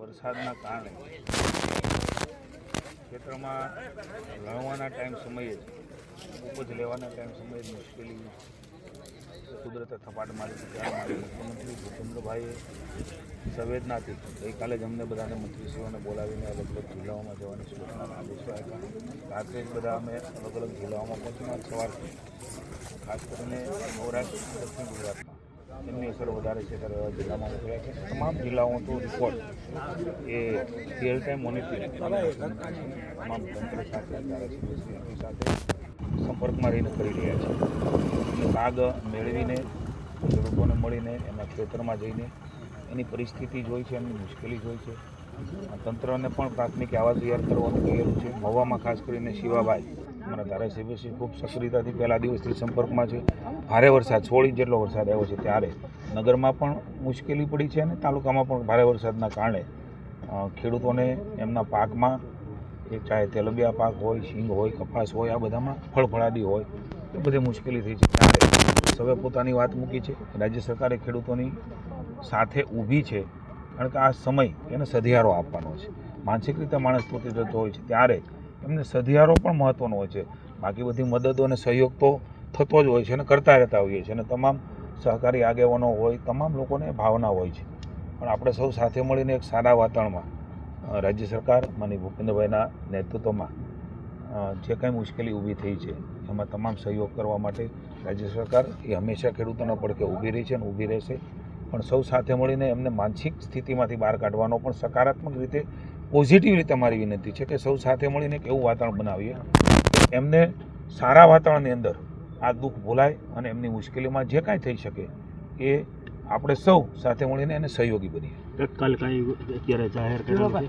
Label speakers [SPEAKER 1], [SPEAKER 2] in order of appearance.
[SPEAKER 1] વરસાદના કારણે ખેતરમાં લણવાના ટાઈમ સમયે ઉપજ લેવાના ટાઈમ સમયે મુશ્કેલી કુદરતે થપાટ મારી ત્યારે મારી મુખ્યમંત્રી ભૂપેન્દ્રભાઈએ સંવેદનાથી ગઈકાલે જ અમને બધાને મંત્રીશ્રીઓને બોલાવીને અલગ અલગ જિલ્લાઓમાં જવાની સૂચનાના આદેશો આપ્યા. રાત્રે જ બધા અમે અલગ અલગ જિલ્લાઓમાં પહોંચીને સવારથી ખાસ કરીને સૌરાષ્ટ્ર દક્ષિણ ગુજરાતમાં એમની અસર વધારે છે ત્યારે એવા જિલ્લામાં મોકલ્યા છે. તમામ જિલ્લાઓ તો રિપોર્ટ એ રિયલ ટાઈમ મોનિટરિંગ તમામ તંત્ર સાથે ધારાસભ્યશ્રી સાથે સંપર્કમાં રહીને કરી રહ્યા છે. અને કાગ મેળવીને ખેડૂતોને મળીને એના ખેતરમાં જઈને એની પરિસ્થિતિ જોઈ છે, એમની મુશ્કેલી જોઈ છે. તંત્રને પણ પ્રાથમિક આવાજ તૈયાર કરવાનું કહેલું છે. મહુવામાં ખાસ કરીને શિવાભાઈ અમારા ધારાસભ્યશ્રી ખૂબ સક્રિયતાથી પહેલા દિવસથી સંપર્કમાં છે. ભારે વરસાદ 16 ઇંચ જેટલો વરસાદ આવ્યો છે ત્યારે નગરમાં પણ મુશ્કેલી પડી છે અને તાલુકામાં પણ ભારે વરસાદના કારણે ખેડૂતોને એમના પાકમાં એ ચાહે તેલબિયા પાક હોય, શીંગ હોય, કપાસ હોય, આ બધામાં ફળફળાદી હોય એ બધી મુશ્કેલી થઈ છે. ત્યારે સૌએ પોતાની વાત મૂકી છે. રાજ્ય સરકારે ખેડૂતોની સાથે ઊભી છે કારણ કે આ સમય એને સધિયારો આપવાનો છે. માનસિક રીતે માણસ તૂટી જતો હોય છે ત્યારે એમને સધિયારો પણ મહત્ત્વનો હોય છે. બાકી બધી મદદો અને સહયોગ તો થતો જ હોય છે અને કરતા રહેતા હોઈએ છીએ અને તમામ સહકારી આગેવાનો હોય, તમામ લોકોને ભાવના હોય છે. પણ આપણે સૌ સાથે મળીને એક સારા વાતાવરણમાં રાજ્ય સરકાર માનનીય ભૂપેન્દ્રભાઈના નેતૃત્વમાં જે કંઈ મુશ્કેલી ઊભી થઈ છે એમાં તમામ સહયોગ કરવા માટે રાજ્ય સરકાર એ હંમેશા ખેડૂતોના પડખે ઊભી રહી છે અને ઊભી રહેશે. પણ સૌ સાથે મળીને એમને માનસિક સ્થિતિમાંથી બહાર કાઢવાનો પણ સકારાત્મક રીતે, પોઝિટિવ રીતે મારી વિનંતી છે કે સૌ સાથે મળીને એક એવું વાતાવરણ બનાવીએ એમને સારા વાતાવરણની અંદર આ દુઃખ ભૂલાય અને એમની મુશ્કેલીમાં જે કાંઈ થઈ શકે એ આપણે સૌ સાથે મળીને એને સહયોગી બનીએ.
[SPEAKER 2] તત્કાલ કાંઈ અત્યારે જાહેર કરેલું છે?